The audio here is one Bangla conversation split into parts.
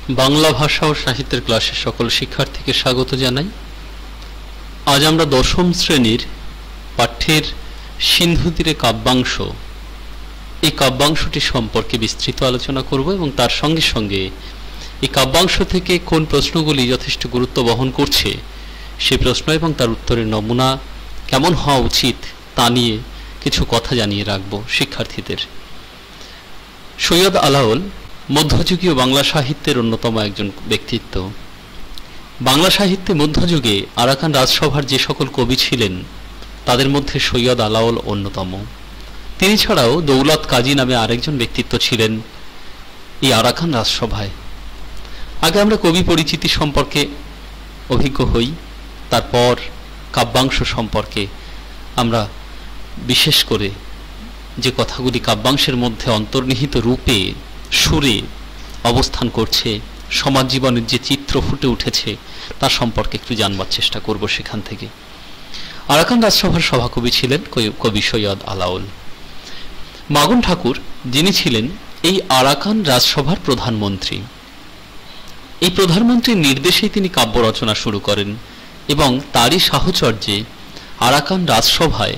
বাংলা ভাষা ও সাহিত্যের ক্লাসের সকল শিক্ষার্থীকে স্বাগত জানাই। আজ আমরা দশম শ্রেণীর পাঠ্যের সিন্ধু তীরে কাব্যাংশ, এই কাব্যাংশটি সম্পর্কে বিস্তৃত আলোচনা করব এবং তার সঙ্গে সঙ্গে এই কাব্যাংশ থেকে কোন প্রশ্নগুলি যথেষ্ট গুরুত্ব বহন করছে সেই প্রশ্ন এবং তার উত্তরের নমুনা কেমন হওয়া উচিত তা নিয়ে কিছু কথা জানিয়ে রাখব শিক্ষার্থীদের। সৈয়দ আলাওল মধ্যযুগীয় বাংলা সাহিত্যের অন্যতম একজন ব্যক্তিত্ব। বাংলা সাহিত্যে মধ্যযুগে আরাকান রাজসভার যে সকল কবি ছিলেন তাদের মধ্যে সৈয়দ আলাওল অন্যতম। তিনি ছাড়াও দৌলত কাজী নামে আরেকজন ব্যক্তিত্ব ছিলেন এই আরাকান রাজসভায়। আগে আমরা কবি পরিচিতি সম্পর্কে অভিজ্ঞ হই, তারপর কাব্যাংশ সম্পর্কে আমরা বিশেষ করে যে কথাগুলি কাব্যাংশের মধ্যে অন্তর্নিহিত রূপে সুরে অবস্থান করছে, সমাজ জীবনের যে চিত্র ফুটে উঠেছে তার সম্পর্কে একটু জানবার চেষ্টা করব। সেখান থেকে আরাকান রাজসভার সভাকবি ছিলেন কবি সৈয়দ আলাওল। মাগন ঠাকুর যিনি ছিলেন এই আরাকান রাজসভার প্রধানমন্ত্রী, এই প্রধানমন্ত্রীর নির্দেশেই তিনি কাব্য রচনা শুরু করেন এবং তারই সাহচর্যে আরাকান রাজসভায়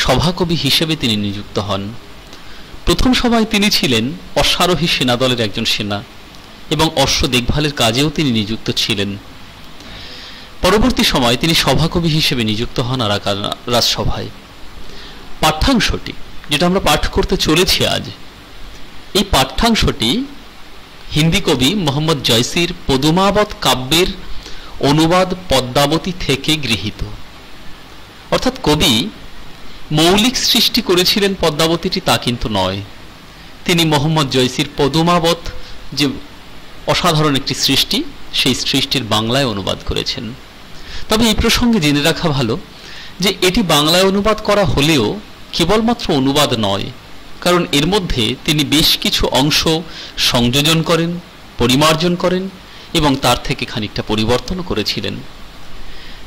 সভাকবি হিসেবে তিনি নিযুক্ত হন। প্রথম সভায় তিনি ছিলেন অশ্বারোহী সেনাদলের একজন সেনা এবং অশ্ব দেখভালের কাজেও তিনি নিযুক্ত ছিলেন। পরবর্তী সময়ে তিনি সভাকবি হিসেবে নিযুক্ত হন আরাকান রাজসভায়। পাঠ্যাংশটি যেটা আমরা পাঠ করতে চলেছি আজ, এই পাঠ্যাংশটি হিন্দি কবি মোহাম্মদ জয়সির পদুমাবত কাব্যের অনুবাদ পদ্মাবতী থেকে গৃহীত। অর্থাৎ কবি মৌলিক সৃষ্টি করেছিলেন পদ্মাবতীটি তা কিন্তু নয়, তিনি মোহাম্মদ জয়সির পদুমাবত যে অসাধারণ একটি সৃষ্টি সেই সৃষ্টির বাংলায় অনুবাদ করেছেন। তবে এই প্রসঙ্গে জেনে রাখা ভালো যে এটি বাংলায় অনুবাদ করা হলেও কেবলমাত্র অনুবাদ নয়, কারণ এর মধ্যে তিনি বেশ কিছু অংশ সংযোজন করেন, পরিমার্জন করেন এবং তার থেকে খানিকটা পরিবর্তনও করেছিলেন।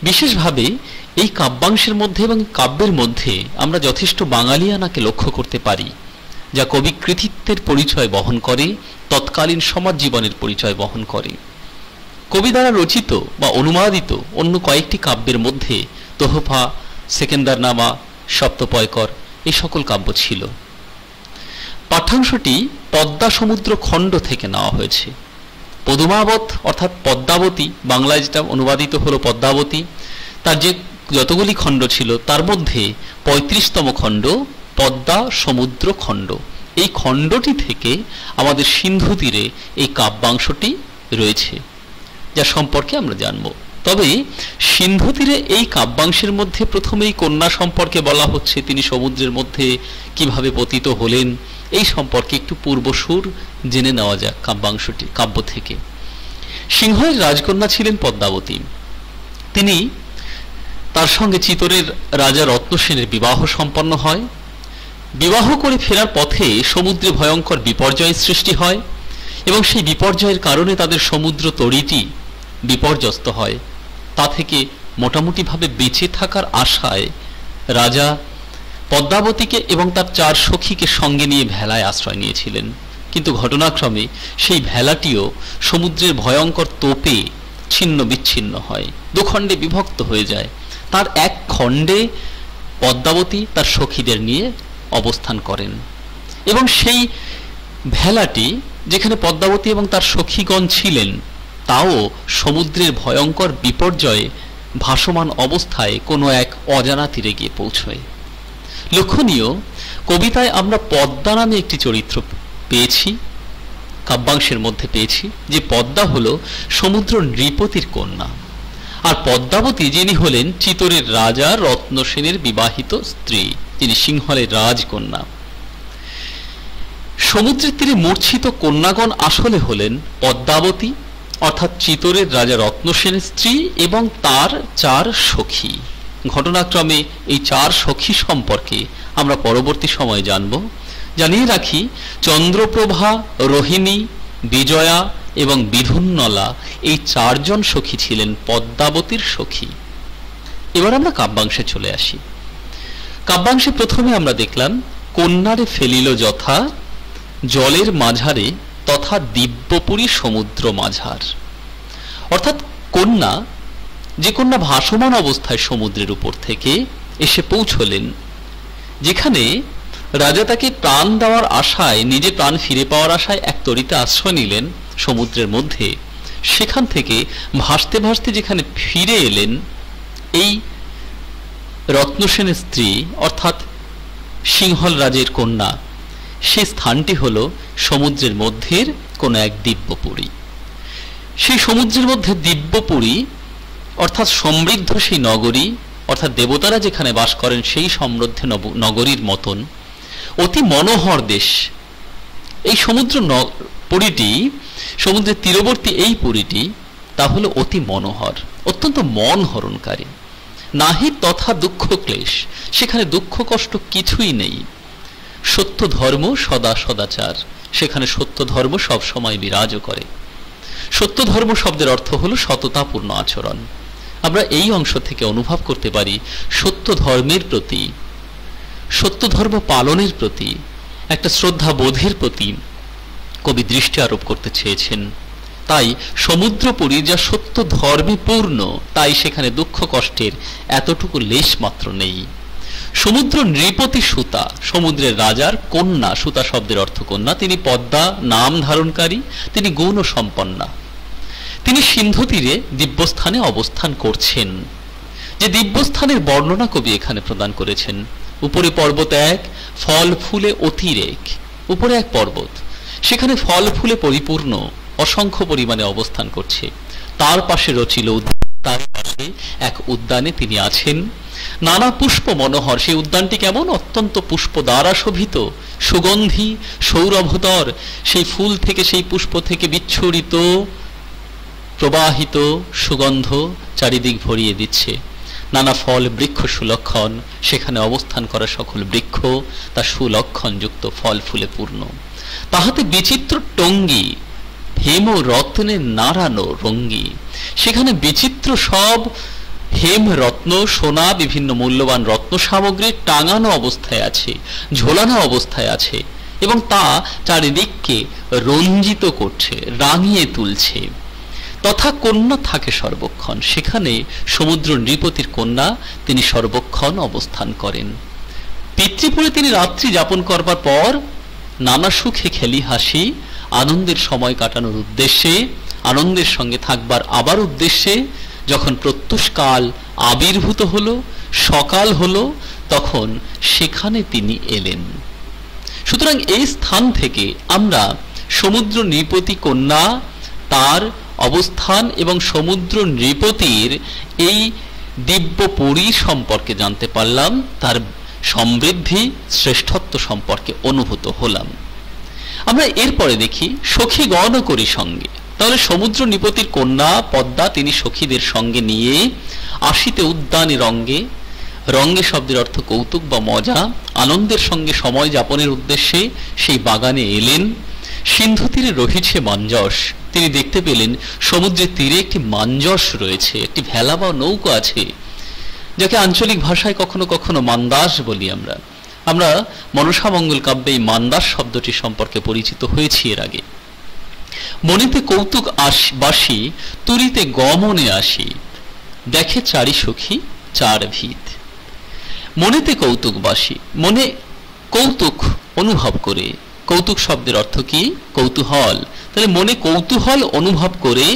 বিশেষভাবে এই কাব্যাংশের মধ্যে এবং কাব্যের মধ্যে আমরা যথেষ্ট বাঙালিয়ানাকে লক্ষ্য করতে পারি, যা কবি কৃতিত্বের পরিচয় বহন করে, তৎকালীন সমাজ জীবনের পরিচয় বহন করে। কবি দ্বারা রচিত বা অনুবাদিত অন্য কয়েকটি কাব্যের মধ্যে তোহফা, সেকেন্দারনামা, সপ্তপয়কর এই সকল কাব্য ছিল। পাঠ্যাংশটি পদ্মা সমুদ্র খণ্ড থেকে নেওয়া হয়েছে। পদুমাবত অর্থাৎ পদ্মাবতী, বাংলায় যেটা অনুবাদিত হলো পদ্মাবতী, তার যে যতগুলি খণ্ড ছিল তার মধ্যে ৩৫তম খণ্ড পদ্মা সমুদ্র খণ্ড। এই খণ্ডটি থেকে আমাদের সিন্ধু তীরে এই কাব্যাংশটি রয়েছে, যা সম্পর্কে আমরা জানব। তবে সিন্ধু তীরে এই কাব্যাংশের মধ্যে প্রথমেই কন্যা সম্পর্কে বলা হচ্ছে, তিনি সমুদ্রের মধ্যে কিভাবে পতিত হলেন এই সম্পর্কে একটু পূর্বসূর জেনে নেওয়া যাক কাব্যাংশটি কাব্য থেকে। সিংহের রাজকন্যা ছিলেন পদ্মাবতী। তিনি তার সঙ্গে চিতোরের রাজা রত্নসেনের বিবাহ সম্পন্ন হয়। বিবাহ করে ফেরার পথে সমুদ্রে ভয়ঙ্কর বিপর্যয়ের সৃষ্টি হয় এবং সেই বিপর্যয়ের কারণে তাদের সমুদ্র তরীটি বিপর্যস্ত হয়। তা থেকে মোটামুটিভাবে বেঁচে থাকার আশায় রাজা পদ্মাবতীকে এবং তার 4 সখীকে সঙ্গে নিয়ে ভেলায় আশ্রয় নিয়েছিলেন, কিন্তু ঘটনাক্রমে সেই ভেলাটিও সমুদ্রের ভয়ঙ্কর তোপে ছিন্ন বিচ্ছিন্ন হয়, 2 খণ্ডে বিভক্ত হয়ে যায়। তার এক খণ্ডে পদ্মাবতী তার সখীদের নিয়ে অবস্থান করেন এবং সেই ভেলাটি যেখানে পদ্মাবতী এবং তার সখীগণ ছিলেন তাও সমুদ্রের ভয়ঙ্কর বিপর্যয়ে ভাসমান অবস্থায় কোনো এক অজানা তীরে গিয়ে পৌঁছয়। লক্ষণীয়, কবিতায় আমরা পদ্মা নামে একটি চরিত্র পেয়েছি, কাব্যাংশের মধ্যে পেয়েছি, যে পদ্মা হলো সমুদ্র নৃপতির কন্যা, আর পদ্মাবতী যিনি হলেন চিতোরের রাজা রত্নসেনের বিবাহিত স্ত্রী, তিনি সিংহলের রাজকন্যা। সমুদ্রের তীরে মূর্ছিত কন্যাগণ আসলে হলেন পদ্মাবতী অর্থাৎ চিতোরের রাজা রত্নসেনের স্ত্রী এবং তার 4 সখী। ঘটনাক্রমে এই 4 সখী সম্পর্কে আমরা পরবর্তী সময়ে জানব। জানিয়ে রাখি, চন্দ্রপ্রভা, রোহিণী, বিজয়া এবং বিধুন্নলা এই 4 জন সখী ছিলেন পদ্মাবতীর সখী। এবার আমরা কাব্যাংশে চলে আসি। কাব্যাংশে প্রথমে আমরা দেখলাম, কন্যারে ফেলিল যথা জলের মাঝারে তথা দিব্যপুরী সমুদ্র মাঝার। অর্থাৎ কন্যা, যে কন্যা ভাসমান অবস্থায় সমুদ্রের উপর থেকে এসে পৌঁছলেন, যেখানে রাজা তাকে প্রাণ দেওয়ার আশায়, নিজে প্রাণ ফিরে পাওয়ার আশায় এক তরীতে আশ্রয় নিলেন সমুদ্রের মধ্যে, সেখান থেকে ভাসতে ভাসতে যেখানে ফিরে এলেন এই রত্নসেনের স্ত্রী অর্থাৎ সিংহল রাজের কন্যা, সেই স্থানটি হল সমুদ্রের মধ্যের কোনো এক দিব্যপুরী। সেই সমুদ্রের মধ্যে দিব্যপুরী অর্থাৎ সমৃদ্ধ সেই নগরী, অর্থাৎ দেবতারা যেখানে বাস করেন সেই সমৃদ্ধ নগরীর মতন অতি মনোহর দেশ। এই সমুদ্র পুরীটি, সমুদ্রের তীরবর্তী এই পুরীটি, তা হলো অতি মনোহর, অত্যন্ত মন হরণকারী। নাহি তথা দুঃখ ক্লেশ, সেখানে দুঃখ কষ্ট কিছুই নেই। সত্য ধর্ম সদা সদাচার, সেখানে সত্য ধর্ম সব সময় বিরাজ করে। সত্য ধর্ম শব্দের অর্থ হলো সততাপূর্ণ আচরণ। আমরা এই অংশ থেকে অনুভব করতে পারি সত্য ধর্মের প্রতি, সত্য ধর্ম পালনের প্রতি একটা শ্রদ্ধা বোধের প্রতি কবি দৃষ্টি আরোপ করতে চেয়েছেন। তাই সমুদ্রপুরী যা সত্য ধর্মে পূর্ণ, তাই সেখানে দুঃখ কষ্টের এতটুকু লেশ মাত্র নেই। সমুদ্র নৃপতি সুতা, সমুদ্রের রাজার কন্যা, সুতা শব্দের অর্থ কন্যা, তিনি পদ্মা নাম ধারণকারী, তিনি গৌণ সম্পন্না। তিনি সিন্ধু তীরে দিব্যস্থানে অবস্থান করছেন। যে দিব্যস্থানের বর্ণনা কবি এখানে প্রদান করেছেন, উপরে পর্বত এক, ফল ফুলে অতিরেক। উপরে এক পর্বত, সেখানে ফল ফুলে পরিপূর্ণ, অসংখ্য পরিমাণে অবস্থান করছে। তার পাশে রচিল উদ্যান, তার পাশে এক উদ্যানে তিনি আছেন। নানা পুষ্প মনোহর, সেই উদ্যানটি কেমন? অত্যন্ত পুষ্প দ্বারা শোভিত, সুগন্ধি সৌরভতর। সেই ফুল থেকে, সেই পুষ্প থেকে বিচ্ছুরিত প্রবাহিত সুগন্ধ চারিদিক ভরিয়ে দিচ্ছে। নানা ফল বৃক্ষ সুলক্ষণ, সেখানে অবস্থান করা সকল বৃক্ষ তা সুলক্ষণ যুক্ত, ফল ফুলে পূর্ণ। তাহাতে বিচিত্র টঙ্গি, হেম রত্নে নাড়ানো রঙ্গি, সেখানে বিচিত্র সব হেম রত্ন, সোনা, বিভিন্ন মূল্যবান রত্ন সামগ্রী টাঙানো অবস্থায় আছে, ঝোলানো অবস্থায় আছে, এবং তা চারিদিককে রঞ্জিত করছে, রাঙিয়ে তুলছে। তথা কন্যা থাকে সর্বক্ষণ, সেখানে সমুদ্র নৃপতির কন্যা, তিনি সর্বক্ষণ অবস্থান করেন। পিতৃপুরে তিনি রাত্রি যাপন করবার পর নানা সুখে খেলি হাসি, আনন্দের সময় কাটানোর উদ্দেশ্যে, আনন্দের সঙ্গে থাকবার আবার উদ্দেশ্যে যখন প্রত্যুষকাল আবির্ভূত হলো, সকাল হলো, তখন সেখানে তিনি এলেন। সুতরাং এই স্থান থেকে আমরা সমুদ্র নৃপতি কন্যা, তার অবস্থান এবং সমুদ্র নৃপতির এই দিব্যপুরী সম্পর্কে জানতে পারলাম, তার সমৃদ্ধি শ্রেষ্ঠত্ব সম্পর্কে অনুভূত হলাম। আমরা এরপরে দেখি সখীগণ করি সঙ্গে। তাহলে সমুদ্র নৃপতির কন্যা পদ্মা তিনি সখীদের সঙ্গে নিয়ে আসিতে উদ্যানে রঙ্গে, রঙ্গে শব্দের অর্থ কৌতুক বা মজা, আনন্দের সঙ্গে সময় যাপনের উদ্দেশ্যে সেই বাগানে এলেন। সিন্ধু তীরে রহিছে মাঞ্জস, তিনি দেখতে পেলেন সমুদ্রের তীরে একটি মাঞ্জস রয়েছে, একটি ভেলা বা নৌকা আছে, যাকে আঞ্চলিক ভাষায় কখনো কখনো মান্দাস বলি। আমরা মনসা মঙ্গল কাব্যে এই মান্দাস শব্দটি সম্পর্কে পরিচিত হয়েছি এর আগে। মনেতে কৌতুক বাসি, তুরিতে গমনে আসি, দেখে চারি সখী চার ভিত। মনেতে কৌতুক বাসি, মনে কৌতুক অনুভব করে, কৌতুক শব্দের অর্থ কি? কৌতূহল। তাহলে মনে কৌতূহল অনুভব করে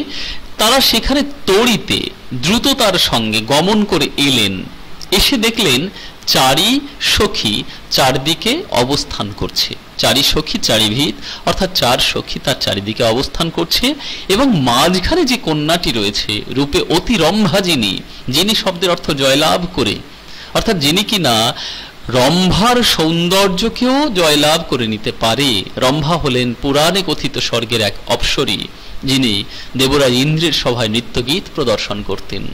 তারা সেখানে তড়িতে দ্রুততার সঙ্গে গমন করে এলেন। এসে দেখলেন চারি সখী চারদিকে অবস্থান করছে, চারি সখী চারি ভিত, অর্থাৎ চার সখী তার চারিদিকে অবস্থান করছে, এবং মাঝখানে যে কন্যাটি রয়েছে রূপে অতি রম্ভা, যিনি শব্দের অর্থ জয়লাভ করে, অর্থাৎ যিনি কিনা রম্ভার সৌন্দর্যকেও জয়লাভ করে নিতে পারে। রম্ভা হলেন পুরাণে কথিত স্বর্গের এক অপ্সরী, যিনি দেবরাজ ইন্দ্রের সভায় নৃত্যগীত প্রদর্শন করতেন।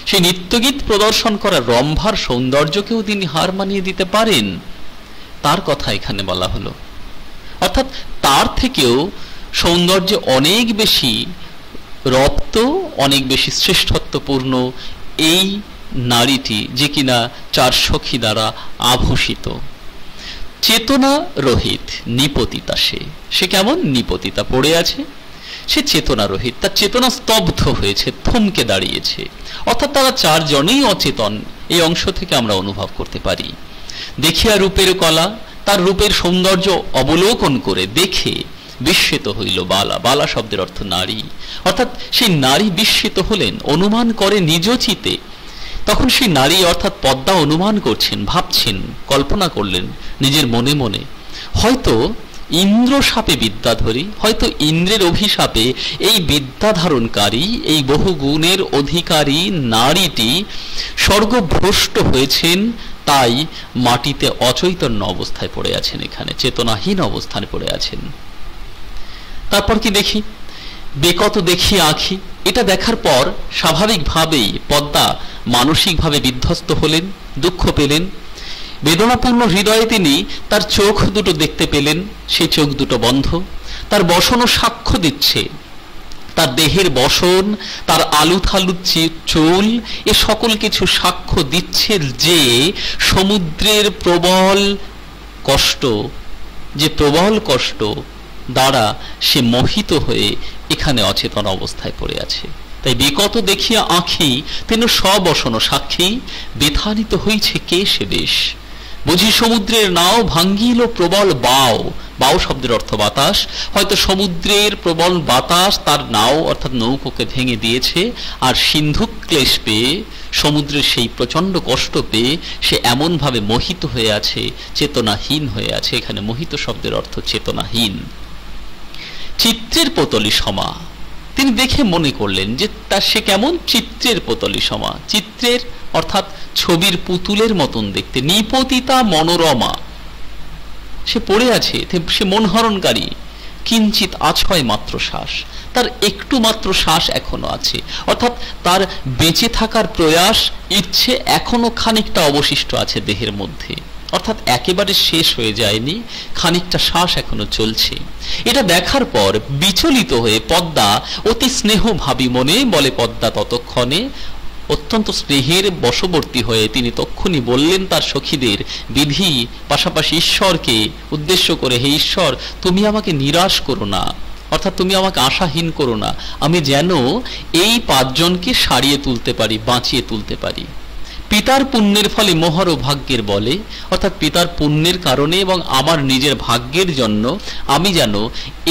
সেই নৃত্যগীত প্রদর্শন করা রম্ভার সৌন্দর্যকেও তিনি হার মানিয়ে দিতে পারেন, তার কথা এখানে বলা হলো। অর্থাৎ তার থেকেও সৌন্দর্যে অনেক বেশি রপ্ত, অনেক বেশি শ্রেষ্ঠত্বপূর্ণ এই নারীটি, যে কিনা চার সখী দ্বারা আভূষিত। চেতনা রহিত নিপতিতা, সে কেমন নিপতিতা, পড়ে আছে, সে চেতনা রহিত, তার চেতনা স্তব্ধ হয়েছে, থমকে দাঁড়িয়েছে। অর্থাৎ তারা চারজনেই অচেতন, এই অংশ থেকে আমরা অনুভব করতে পারি। দেখিয়া রূপের কলা, তার রূপের সৌন্দর্য অবলোকন করে দেখে বিস্মিত হইল বালা। বালা শব্দের অর্থ নারী, অর্থাৎ সেই নারী বিস্মিত হলেন, অনুমান করে নিজ চিতে। তখন সেই নারী অর্থাৎ পদ্মা অনুমান করছেন, ভাবছেন, কল্পনা করলেন নিজের মনে মনে, হয়তো ইন্দ্র শাপে বিদ্যাধরী, হয়তো ইন্দ্রের অভিশাপে এই বিদ্যা ধারণকারী, এই বহু গুণের অধিকারী নারীটি স্বর্গভ্রষ্ট হয়েছেন, তাই মাটিতে অচৈতন্য অবস্থায় পড়ে আছেন, এখানে চেতনাহীন অবস্থানে পড়ে আছেন। তারপর কি দেখি, বেকত দেখি আঁখি, এটা দেখার পর স্বাভাবিকভাবেই পদ্মা মানসিকভাবে বিধ্বস্ত হলেন, দুঃখ পেলেন। বেদনাপূর্ণ হৃদয়ে তিনি তার চোখ দুটো দেখতে পেলেন, সেই চোখ দুটো বন্ধ। তার বসনও সাক্ষ্য দিচ্ছে, তার দেহের বসন, তার আলুথালু চুল, এ সকল কিছু সাক্ষ্য দিচ্ছে যে সমুদ্রের প্রবল কষ্ট, যে প্রবল কষ্ট দ্বারা সে মোহিত হয়ে এখানে অচেতন অবস্থায় পড়ে আছে। তাই বিকত দেখিয়া আঁখি তেন সবসন সাক্ষী, বেথানিত হইছে কে সে দেশ। বুঝি সমুদ্রের নাও ভাঙ্গিল প্রবল বাও, বাও শব্দের অর্থ বাতাস, হয়তো সমুদ্রের প্রবল বাতাস তার নাও অর্থাৎ নৌকোকে ভেঙে দিয়েছে। আর সিন্ধু ক্লেশ পেয়ে, সমুদ্রের সেই প্রচন্ড কষ্ট পেয়ে সে এমন ভাবে মোহিত হয়ে আছে, চেতনাহীন হয়ে আছে। এখানে মোহিত শব্দের অর্থ চেতনাহীন। চিত্রের পুতলি সমা, তিনি দেখে মনে করলেন যে তার সে কেমন, চিত্রের পুতলি সমা, চিত্রের অর্থাৎ ছবির পুতুলের মতন দেখতে, নিপতিতা মনোরমা, সে পড়ে আছে, সে মনহরণকারী। কিঞ্চিত আছয় মাত্র শ্বাস, তার একটু মাত্র শ্বাস এখনো আছে, অর্থাৎ তার বেঁচে থাকার প্রয়াস, ইচ্ছে এখনো খানিকটা অবশিষ্ট আছে দেহের মধ্যে, অর্থাৎ একেবারে শেষ হয়ে যায়নি, খানিকটা শ্বাস এখনো চলছে। এটা দেখার পর বিচলিত হয়ে পদ্মা অতি স্নেহভাবী মনে বলে, পদ্মা ততক্ষণে অত্যন্ত স্নেহের বশবর্তী হয়ে তিনি তক্ষুনি বললেন তার সখীদের, বিধি পাশাপাশি ঈশ্বরকে উদ্দেশ্য করে, হে ঈশ্বর, তুমি আমাকে নিরাশ করো না, অর্থাৎ তুমি আমাকে আশাহীন করো না, আমি যেন এই পাঁচজনকে সারিয়ে তুলতে পারি, বাঁচিয়ে তুলতে পারি। পিতার পুণ্যের ফলে মোহর ও ভাগ্যের বলে, অর্থাৎ পিতার পুণ্যের কারণে এবং আমার নিজের ভাগ্যের জন্য আমি যেন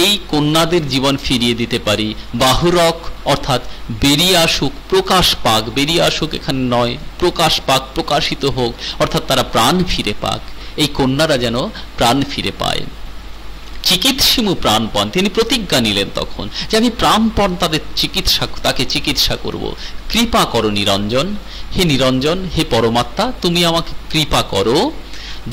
এই কন্যাদের জীবন ফিরিয়ে দিতে পারি। বাহুরক অর্থাৎ বেরিয়ে আসুক, প্রকাশ পাক, বেরিয়ে আসুক এখানে নয়, প্রকাশ পাক, প্রকাশিত হোক, অর্থাৎ তারা প্রাণ ফিরে পাক, এই কন্যারা যেন প্রাণ ফিরে পায়। চিকিৎসিমু প্রাণপণ, তিনি প্রতিজ্ঞা নিলেন তখন যে আমি প্রাণপণ তাকে চিকিৎসা করব। কৃপা করো নিরঞ্জন, হে নিরঞ্জন, হে পরমাত্মা, তুমি আমাকে কৃপা করো,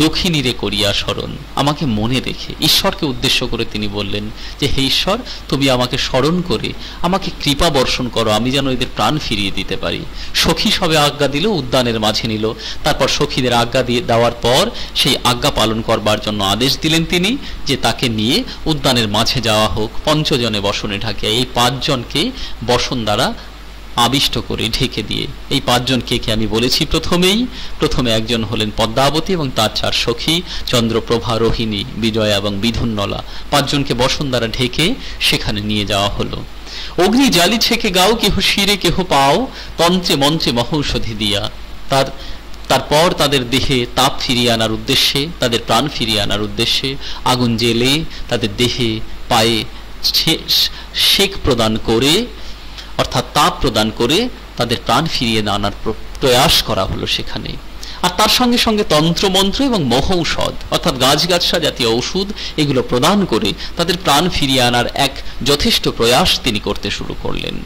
দক্ষিণীরে করিয়া স্মরণ, আমাকে মনে রেখে। ঈশ্বরকে উদ্দেশ্য করে তিনি বললেন যে হে ঈশ্বর, তুমি আমাকে স্মরণ করে আমাকে কৃপা বর্ষণ করো, আমি যেন এদের প্রাণ ফিরিয়ে দিতে পারি। সখী সবে আজ্ঞা দিল, উদ্যানের মাঝে নিল। তারপর সখীদের আজ্ঞা দিয়ে দেওয়ার পর সেই আজ্ঞা পালন করবার জন্য আদেশ দিলেন তিনি যে তাকে নিয়ে উদ্যানের মাঝে যাওয়া হোক, পঞ্চজনে বসনে ঢাকিয়া। এই পাঁচজনকে বসন দ্বারা আবিষ্ট করে ঢেকে দিয়ে, এই পাঁচজন কে কে আমি বলেছি প্রথমে একজন হলেন পদ্মাবতী এবং তার চার সখী চন্দ্রপ্রভা, রোহিণী, বিজয়া এবং বিধুন্নলা। পাঁচজনকে বসন দ্বারা ঢেকে সেখানে নিয়ে যাওয়া হলো। অগ্নি জালি ছেকে গাও, কেহ শিরে কেহ পাও, তন্ত্রে মন্ত্রে মহৌষধি দিয়া। তারপর তাদের দেহে তাপ ফিরিয়ে আনার উদ্দেশ্যে, তাদের প্রাণ ফিরিয়ে আনার উদ্দেশ্যে আগুন জেলে তাদের দেহে পায়ে সেক প্রদান করে, অর্থাৎ তাপ প্রদান করে তাদের প্রাণ ফিরিয়ে আনার প্রয়াস করা হলো সেখানে। আর তার সঙ্গে সঙ্গে তন্ত্রমন্ত্র এবং মহৌষধ অর্থাৎ গাছগাছড়া জাতীয় ঔষধ এগুলো প্রদান করে তাদের প্রাণ ফিরিয়ে আনার এক যথেষ্ট প্রয়াস তিনি করতে শুরু করলেন।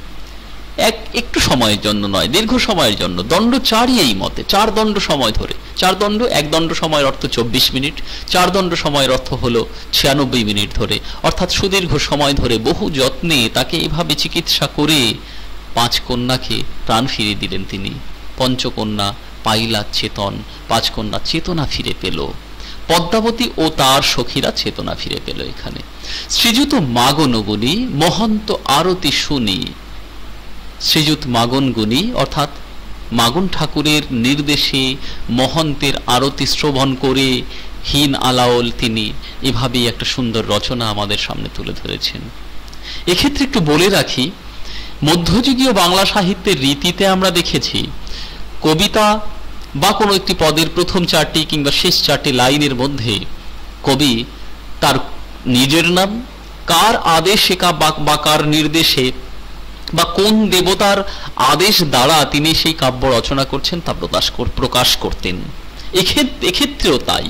একটু সময়ের জন্য নয়, দীর্ঘ সময়ের জন্য। দণ্ড চারই এই মতে, 4 দণ্ড সময় ধরে। 4 দণ্ড, 1 দণ্ড সময়ের অর্থ 24 মিনিট, 4 দণ্ড সময়ের অর্থ হলো 96 মিনিট ধরে, অর্থাৎ সুদীর্ঘ সময় ধরে বহু যত্নে তাকে এভাবে চিকিৎসা করে 5 কন্যাকে প্রাণ ফিরিয়ে দিলেন তিনি। পঞ্চকন্যা পাইলা চেতন, 5 কন্যা চেতনা ফিরে পেল। পদ্মাবতী ও তার সখীরা চেতনা ফিরে পেল। এখানে শ্রীযুত মাগন গুণী মহন্ত আরতি শুনি, শ্রীযুত মাগন গুণী অর্থাৎ মাগন ঠাকুরের নির্দেশে মহন্তের আরতি শ্রবণ করে হীন আলাওল তিনি এভাবেই একটা সুন্দর রচনা আমাদের সামনে তুলে ধরেছেন। এক্ষেত্রে একটু বলে রাখি, মধ্যযুগীয় বাংলা সাহিত্যের রীতিতে আমরা দেখেছি কবিতা বা কোনো একটি পদের প্রথম 4টি কিংবা শেষ 4টি লাইনের মধ্যে কবি তার নিজের নাম, কার আদেশে বা কার নির্দেশে বা কোন দেবতার আদেশ দ্বারা তিনি সেই কাব্য রচনা করছেন তা প্রকাশ করতেন। এক্ষেত্রেও তাই।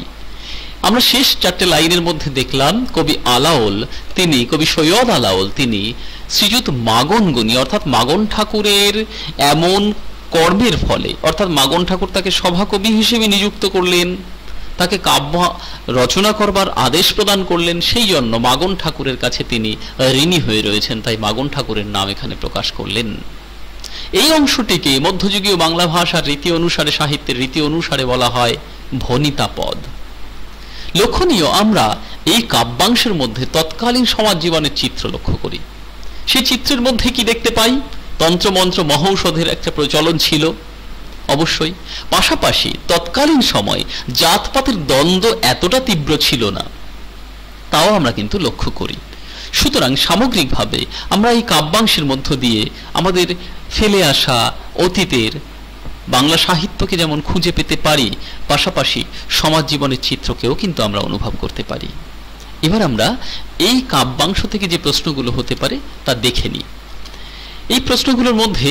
আমরা শেষ 4টে লাইনের মধ্যে দেখলাম কবি সৈয়দ আলাওল তিনি শ্রীযুত মাগন গুণী অর্থাৎ মাগন ঠাকুরের এমন কর্মের ফলে, অর্থাৎ মাগন ঠাকুর তাকে সভাকবি হিসেবে নিযুক্ত করলেন, তাকে কাব্য রচনা করবার আদেশ প্রদান করলেন, সেই জন্য মাগন ঠাকুরের কাছে তিনি ঋণী হয়ে রয়েছেন, তাই মাগন ঠাকুরের নাম এখানে প্রকাশ করলেন। এই অংশটিকে মধ্যযুগীয় বাংলা ভাষার রীতি অনুসারে, সাহিত্যের রীতি অনুসারে বলা হয় ভনিতা পদ। লক্ষণীয়, আমরা এই কাব্যাংশের মধ্যে তৎকালীন সমাজ জীবনের চিত্র লক্ষ্য করি। সেই চিত্রের মধ্যে কি দেখতে পাই? তন্ত্রমন্ত্র মহৌষধের একটা প্রচলন ছিল অবশ্যই, পাশাপাশি তৎকালীন সময় জাতপাতের দ্বন্দ্ব এতটা তীব্র ছিল না, তাও আমরা কিন্তু লক্ষ্য করি। সুতরাং সামগ্রিকভাবে আমরা এই কাব্যাংশের মধ্য দিয়ে আমাদের ফেলে আসা অতীতের বাংলা সাহিত্যকে যেমন খুঁজে পেতে পারি, পাশাপাশি সমাজ জীবনের চিত্রকেও কিন্তু আমরা অনুভব করতে পারি। এবার আমরা এই কাব্যাংশ থেকে যে প্রশ্নগুলো হতে পারে তা দেখে নিই। এই প্রশ্নগুলোর মধ্যে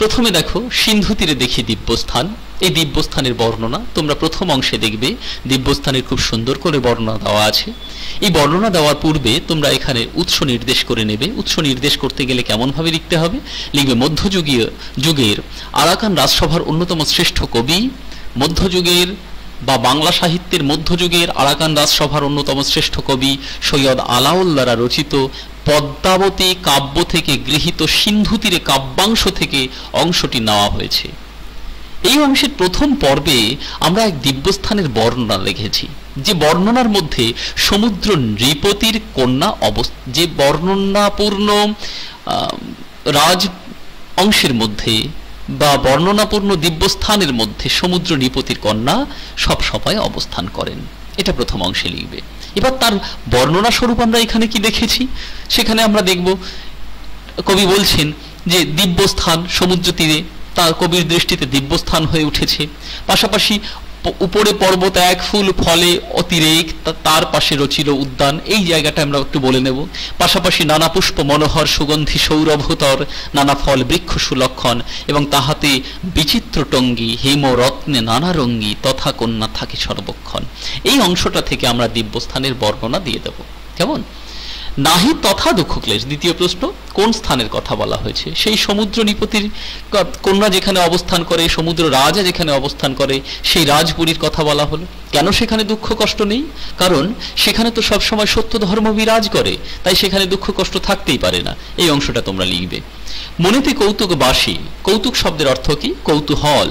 প্রথমে দেখো, সিন্ধু তীরে দেখি দিব্যস্থান। এই দিব্যস্থানের বর্ণনা তোমরা প্রথম অংশে দেখবে, দিব্যস্থানের খুব সুন্দর করে বর্ণনা দেওয়া আছে। এই বর্ণনা দেওয়ার পূর্বে তোমরা এখানে উৎস নির্দেশ করে নেবে। উৎস নির্দেশ করতে গেলে কেমন ভাবে লিখতে হবে? লিখবে যুগের আরাকান রাজসভার অন্যতম শ্রেষ্ঠ কবি, মধ্যযুগের বা বাংলা সাহিত্যের মধ্যযুগের আরাকান রাজসভার অন্যতম শ্রেষ্ঠ কবি সৈয়দ আলাওল দ্বারা রচিত পদ্মাবতী কাব্য থেকে গৃহীত সিন্ধু তীরে কাব্যাংশ থেকে অংশটি নেওয়া হয়েছে। এই অংশের প্রথম পর্বে আমরা এক দিব্যস্থানের বর্ণনা লিখেছি, যে বর্ণনার মধ্যে সমুদ্র নৃপতির কন্যা যে বর্ণনাপূর্ণ রাজ অংশের মধ্যে বা বর্ণনাপূর্ণ দিব্যস্থানের মধ্যে সমুদ্র নৃপতির কন্যা সব সময় অবস্থান করেন, এটা প্রথম অংশে লিখবে। এবার তার বর্ণনা স্বরূপ আমরা এখানে কি দেখেছি, সেখানে আমরা দেখব কবি বলছেন যে দিব্যস্থান সমুদ্র তীরে তার কবির দৃষ্টিতে দিব্যস্থান হয়ে উঠেছে। পাশাপাশি উপরে পর্বত এক ফুল ফলে অতিরেক, তার পাশে রচিল উদ্যান, এই জায়গাটা আমরা একটু বলে নেব। পাশাপাশি নানা পুষ্প মনোহর সুগন্ধি সৌরভতর, নানা ফল বৃক্ষ সুলক্ষণ, এবং তাহাতে বিচিত্র টঙ্গী হেম রত্নে নানা রঙ্গী তথা কন্যা থাকে সর্বক্ষণ। এই অংশটা থেকে আমরা দিব্যস্থানের বর্ণনা দিয়ে দেব। কেমন? নাহি তথা দুঃখ ক্লেশ। দ্বিতীয় প্রশ্ন, কোন স্থানের কথা বলা হয়েছে? সেই সমুদ্র নৃপতির কন্যা যেখানে অবস্থান করে, সমুদ্র রাজা যেখানে অবস্থান করে, সেই রাজপুরীর কথা বলা হলো। কেন সেখানে দুঃখ কষ্ট নেই? কারণ সেখানে তো সবসময় সত্য ধর্ম বিরাজ করে, তাই সেখানে দুঃখ কষ্ট থাকতেই পারে না। এই অংশটা তোমরা লিখবে। মনেতে কৌতুকবাসী, কৌতুক শব্দের অর্থ কি? কৌতূহল।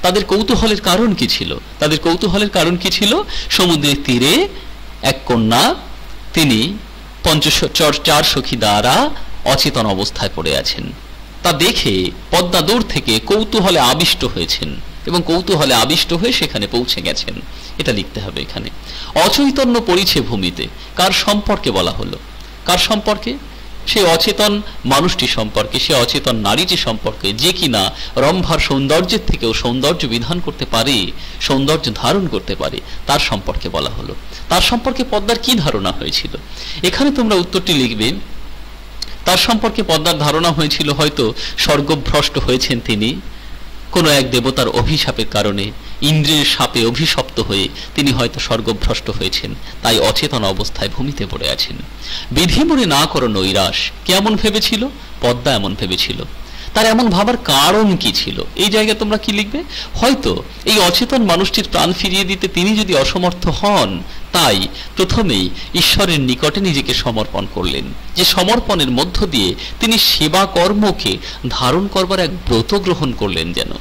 তাদের কৌতূহলের কারণ কি ছিল? তাদের কৌতূহলের কারণ কি ছিল? সমুদ্রের তীরে এক কন্যা, তিনি চার সখী দ্বারা অচেতন অবস্থায় পড়ে আছেন, তা দেখে পদ্মা দূর থেকে কৌতূহলে আবিষ্ট হয়েছেন এবং কৌতূহলে আবিষ্ট হয়ে সেখানে পৌঁছে গেছেন, এটা লিখতে হবে এখানে। অচৈতন্য পরিছে ভূমিতে, কার সম্পর্কে বলা হলো? কার সম্পর্কে? সেই অচেতন মানুষটি সম্পর্কে, সে অচেতন নারীটি সম্পর্কে, যে কিনা রম্ভার সৌন্দর্যের থেকেও সৌন্দর্য বিধান করতে পারে, সৌন্দর্য ধারণ করতে পারে, তার সম্পর্কে বলা হলো। তার সম্পর্কে পদ্মার কি ধারণা হয়েছিল? এখানে তোমরা উত্তরটি লিখবে, তার সম্পর্কে পদ্মার ধারণা হয়েছিল হয়তো স্বর্গভ্রষ্ট হয়েছেন তিনি, কোনো এক দেবতার অভিশাপের কারণে, ইন্দ্রের শাপে অভিশপ্ত হয়ে তিনি হয়তো স্বর্গভ্রষ্ট হয়েছেন, তাই অচেতন অবস্থায় ভূমিতে পড়ে আছেন। বিধি মনে না করো নৈরাশ, কেমন ভেবেছিল? পদ্মা এমন ভেবেছিল। তার এমন ভাবার কারণ কি ছিল? এই জায়গায় তোমরা কি লিখবে? হয়তো এই অচেতন মানুষটির প্রাণ ফিরিয়ে দিতে তিনি যদি অসমর্থ হন, তাই প্রথমেই ঈশ্বরের নিকটে নিজেকে সমর্পণ করলেন, যে সমর্পণের মধ্য দিয়ে তিনি সেবা কর্মকে ধারণ করবার এক ব্রত গ্রহণ করলেন যেন।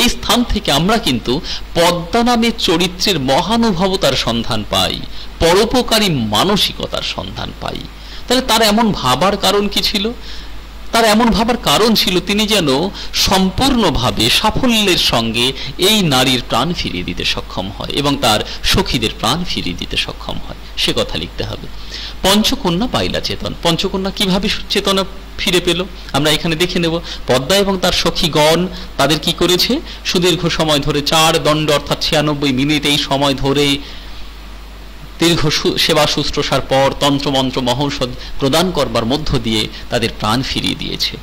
এই স্থান থেকে আমরা কিন্তু পদ্মা নামে চরিত্রের মহানুভবতার সন্ধান পাই, পরোপকারী মানসিকতার সন্ধান পাই। তাহলে তার এমন ভাবার কারণ কি ছিল? তার এমন ভাবার কারণ ছিল তিনি যেন সম্পূর্ণভাবে সাফল্যের সঙ্গে এই নারীর প্রাণ ফিরিয়ে দিতে সক্ষম হয় এবং তার সখীদের প্রাণ ফিরিয়ে দিতে সক্ষম হয়, সে কথা লিখতে হবে। পঞ্চকন্যা পাইলা চেতন। পঞ্চকন্যা কিভাবে চেতনা ফিরে পেল আমরা এখানে দেখে নেব। পদ্মা এবং তার সখীগণ তাদের কি করেছে, সুদীর্ঘ সময় ধরে 4 দণ্ড অর্থাৎ 96 মিনিট এই সময় ধরে দীর্ঘ সেবা শুশ্রূষার পর তন্ত্রমন্ত্র মহৌষধ প্রদান করবার মধ্য দিয়ে তাদের প্রাণ ফিরিয়ে দিয়েছে।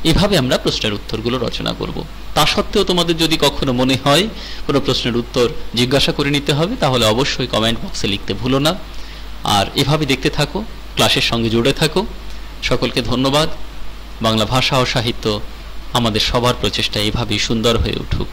এভাবে আমরা প্রশ্নের উত্তরগুলো রচনা করব। তা সত্ত্বেও তোমাদের যদি কখনো মনে হয় কোনো প্রশ্নের উত্তর জিজ্ঞাসা করে নিতে হবে, তাহলে অবশ্যই কমেন্ট বক্সে লিখতে ভুলো না। আর এভাবে দেখতে থাকো, ক্লাসের সঙ্গে জুড়ে থাকো। সকলকে ধন্যবাদ। বাংলা ভাষা ও সাহিত্য আমাদের সবার প্রচেষ্টা এভাবেই সুন্দর হয়ে উঠুক।